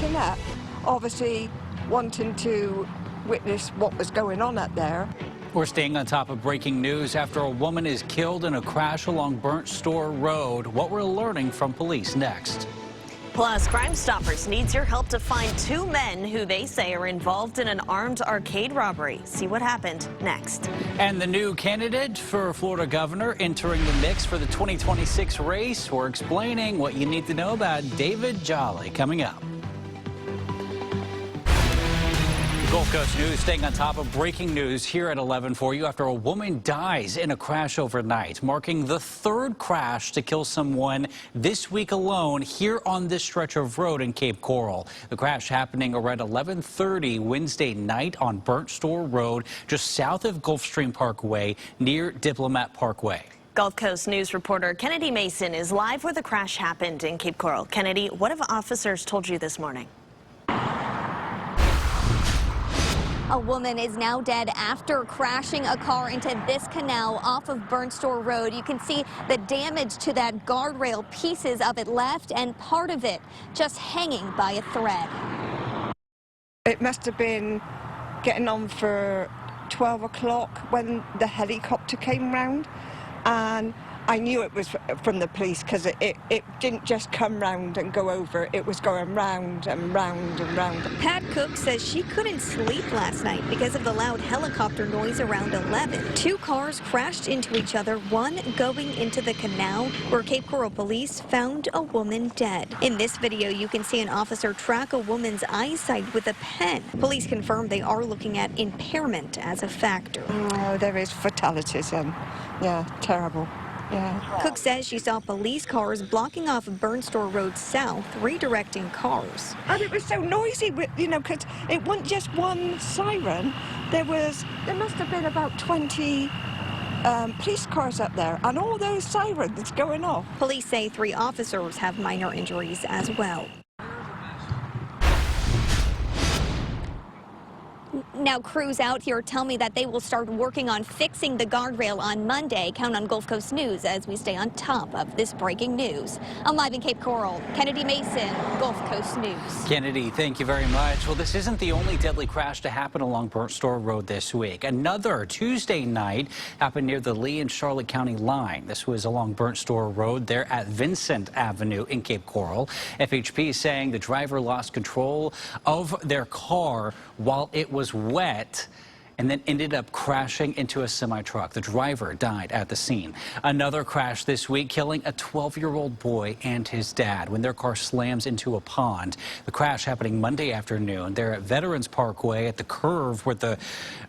backing up, obviously wanting to witness what was going on up there. We're staying on top of breaking news after a woman is killed in a crash along Burnt Store Road. What we're learning from police next. Plus, Crime Stoppers needs your help to find two men who they say are involved in an armed arcade robbery. See what happened next. And the new candidate for Florida governor entering the mix for the 2026 race. We're explaining what you need to know about David Giacobbi coming up. Gulf Coast News staying on top of breaking news here at 11 for you after a woman dies in a crash overnight, marking the third crash to kill someone this week alone here on this stretch of road in Cape Coral. The crash happening around 11:30 Wednesday night on Burnt Store Road, just south of Gulfstream Parkway near Diplomat Parkway. Gulf Coast News reporter Kennedy Mason is live where the crash happened in Cape Coral. Kennedy, what have officers told you this morning? A woman is now dead after crashing a car into this canal off of Burnt Store Road. You can see the damage to that guardrail, pieces of it left and part of it just hanging by a thread. It must have been getting on for 12 o'clock when the helicopter came round, and I knew it was from the police because it didn't just come round and go over. It was going round and round and round. Pat Cook says she couldn't sleep last night because of the loud helicopter noise around 11. Two cars crashed into each other, one going into the canal where Cape Coral police found a woman dead. In this video, you can see an officer track a woman's eyesight with a pen. Police confirm they are looking at impairment as a factor. Oh, there is fatalities. Yeah, terrible. Yeah. Cook says she saw police cars blocking off Burnt Store Road South, redirecting cars. And it was so noisy, because it wasn't just one siren. There must have been about 20 police cars up there, and all those sirens going off. Police say 3 officers have minor injuries as well. Now, crews out here tell me that they will start working on fixing the guardrail on Monday. Count on Gulf Coast News as we stay on top of this breaking news. I'm live in Cape Coral. Kennedy Mason, Gulf Coast News. Kennedy, thank you very much. Well, this isn't the only deadly crash to happen along Burnt Store Road this week. Another Tuesday night happened near the Lee and Charlotte County line. This was along Burnt Store Road there at Vincent Avenue in Cape Coral. FHP is saying the driver lost control of their car while it was wet and then ended up crashing into a semi-truck. The driver died at the scene. Another crash this week, killing a 12-year-old boy and his dad when their car slams into a pond. The crash happening Monday afternoon there at Veterans Parkway at the curve where the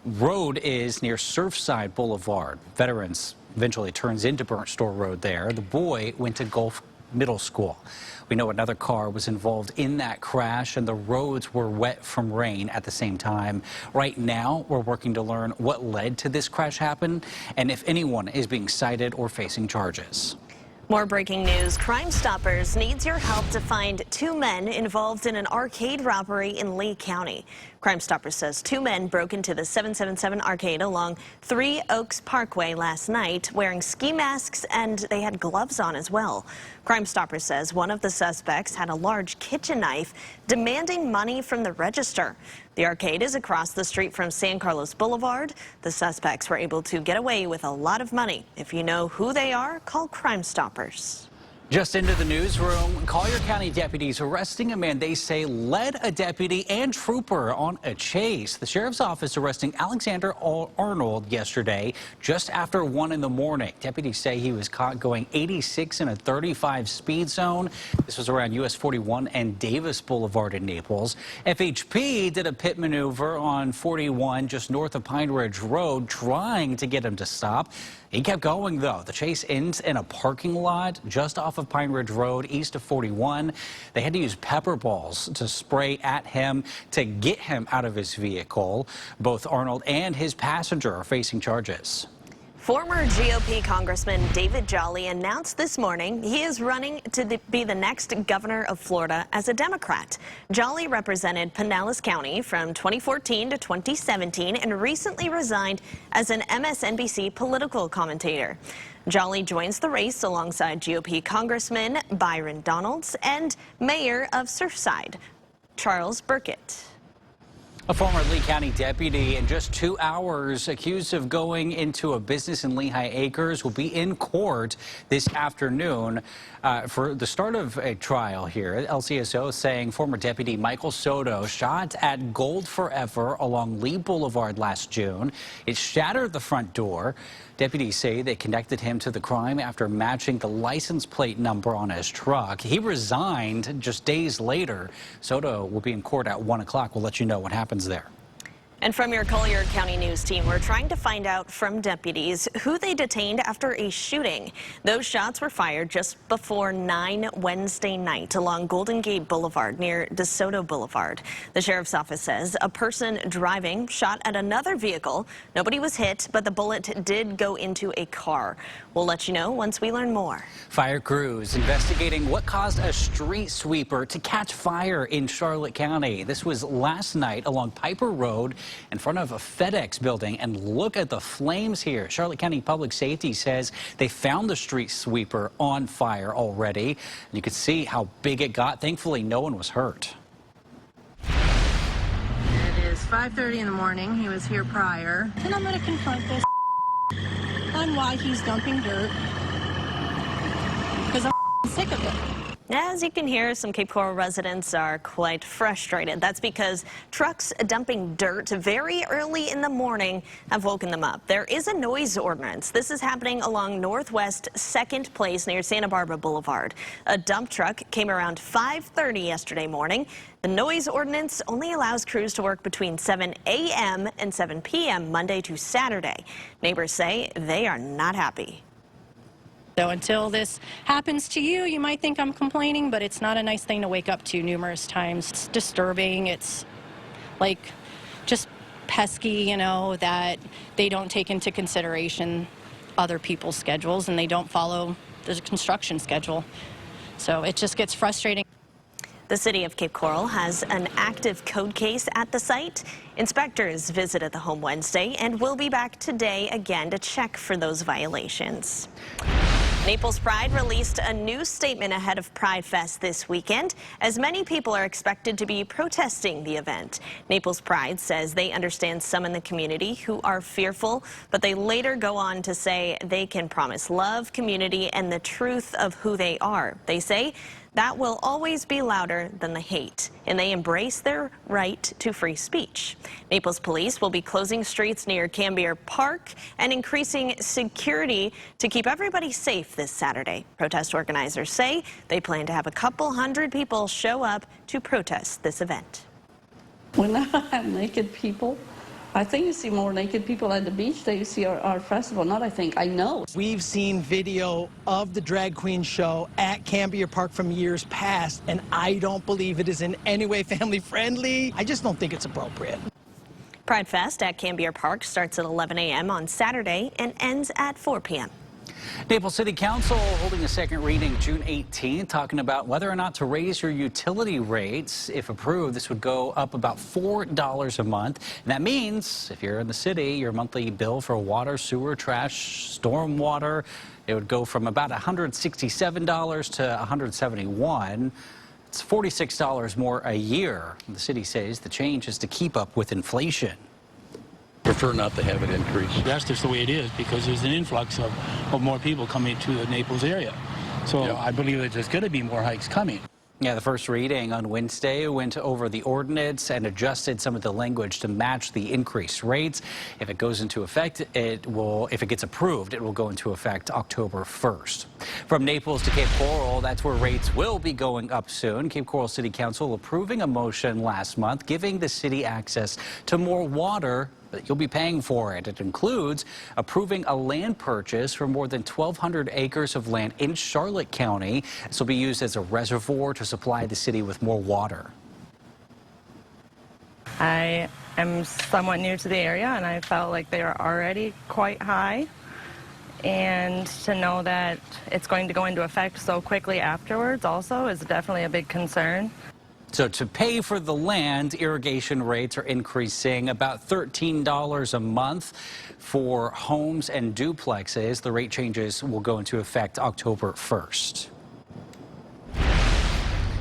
road is near Surfside Boulevard. Veterans eventually turns into Burnt Store Road there. The boy went to Gulf Middle School. We know another car was involved in that crash, and the roads were wet from rain at the same time. Right now, we're working to learn what led to this crash happen and if anyone is being cited or facing charges. More breaking news. Crime Stoppers needs your help to find two men involved in an arcade robbery in Lee County. Crime Stoppers says two men broke into the 777 arcade along 3 Oaks Parkway last night wearing ski masks, and they had gloves on as well. Crime Stoppers says one of the suspects had a large kitchen knife demanding money from the register. The arcade is across the street from San Carlos Boulevard. The suspects were able to get away with a lot of money. If you know who they are, call Crime Stoppers. Just into the newsroom, Collier County deputies arresting a man they say led a deputy and trooper on a chase. The sheriff's office arresting Alexander Arnold yesterday just after 1 in the morning. Deputies say he was caught going 86 in a 35 speed zone. This was around US 41 and Davis Boulevard in Naples. FHP did a pit maneuver on 41 just north of Pine Ridge Road trying to get him to stop. He kept going, though. The chase ends in a parking lot just off of Pine Ridge Road, east of 41. They had to use pepper balls to spray at him to get him out of his vehicle. Both Arnold and his passenger are facing charges. Former GOP Congressman David Giacobbi announced this morning he is running to be the next governor of Florida as a Democrat. Giacobbi represented Pinellas County from 2014 to 2017 and recently resigned as an MSNBC political commentator. Giacobbi joins the race alongside GOP Congressman Byron Donalds and Mayor of Surfside, Charles Burkett. A former Lee County deputy in just 2 hours accused of going into a business in Lehigh Acres will be in court this afternoon for the start of a trial here. LCSO saying former deputy Michael Soto shot at Gold Forever along Lee Boulevard last June. It shattered the front door. Deputies say they connected him to the crime after matching the license plate number on his truck. He resigned just days later. Soto will be in court at 1 o'clock. We'll let you know what happens there. And from your Collier County News team, we're trying to find out from deputies who they detained after a shooting. Those shots were fired just before 9 Wednesday night along Golden Gate Boulevard near DeSoto Boulevard. The sheriff's office says a person driving shot at another vehicle. Nobody was hit, but the bullet did go into a car. We'll let you know once we learn more. Fire crews investigating what caused a street sweeper to catch fire in Charlotte County. This was last night along Piper Road in front of a FedEx building, and look at the flames here. Charlotte County Public Safety says they found the street sweeper on fire already. And you could see how big it got. Thankfully, no one was hurt. It is 5:30 in the morning. He was here prior. And I'm going to confront this on why he's dumping dirt, because I'm sick of it. As you can hear, some Cape Coral residents are quite frustrated. That's because trucks dumping dirt very early in the morning have woken them up. There is a noise ordinance. This is happening along Northwest 2nd Place near Santa Barbara Boulevard. A dump truck came around 5:30 yesterday morning. The noise ordinance only allows crews to work between 7 a.m. and 7 p.m. Monday to Saturday. Neighbors say they are not happy. So until this happens to you, you might think I'm complaining, but it's not a nice thing to wake up to numerous times. It's disturbing. It's like just pesky, you know, that they don't take into consideration other people's schedules and they don't follow the construction schedule. So it just gets frustrating. The city of Cape Coral has an active code case at the site. Inspectors visited the home Wednesday and will be back today again to check for those violations. Naples Pride released a new statement ahead of Pride Fest this weekend, as many people are expected to be protesting the event. Naples Pride says they understand some in the community who are fearful, but they later go on to say they can promise love, community, and the truth of who they are. They say that will always be louder than the hate, and they embrace their right to free speech. Naples police will be closing streets near Cambier Park and increasing security to keep everybody safe this Saturday. Protest organizers say they plan to have a couple hundred people show up to protest this event. When I have naked people, I think you see more naked people at the beach than you see our festival. Not I think, I know. We've seen video of the drag queen show at Cambier Park from years past, and I don't believe it is in any way family friendly. I just don't think it's appropriate. Pride Fest at Cambier Park starts at 11 a.m. on Saturday and ends at 4 p.m. Naples City Council holding a second reading June 18th, talking about whether or not to raise your utility rates. If approved, this would go up about $4 a month. And that means if you're in the city, your monthly bill for water, sewer, trash, stormwater, it would go from about $167 to $171. It's $46 more a year. The city says the change is to keep up with inflation. Prefer not to have it increase. That's just the way it is because there's an influx of more people coming to the Naples area. So Yeah. I believe that there's going to be more hikes coming. Yeah, the first reading on Wednesday went over the ordinance and adjusted some of the language to match the increased rates. If it goes into effect, if it gets approved, it will go into effect October 1st. From Naples to Cape Coral, that's where rates will be going up soon. Cape Coral City Council approving a motion last month giving the city access to more water, but you'll be paying for it. It includes approving a land purchase for more than 1,200 acres of land in Charlotte County. This will be used as a reservoir to supply the city with more water. I am somewhat new to the area, and I felt like they are already quite high. And to know that it's going to go into effect so quickly afterwards also is definitely a big concern. So to pay for the land, irrigation rates are increasing about $13 a month for homes and duplexes. The rate changes will go into effect October 1st.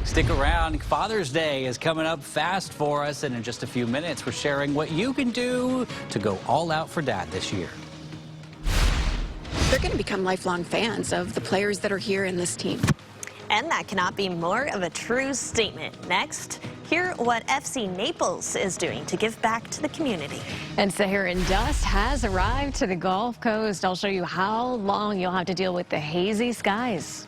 Stick around. Father's Day is coming up fast for us, and in just a few minutes, we're sharing what you can do to go all out for Dad this year. They're going to become lifelong fans of the players that are here in this team. And that cannot be more of a true statement. Next, hear what FC Naples is doing to give back to the community. And Saharan dust has arrived to the Gulf Coast. I'll show you how long you'll have to deal with the hazy skies.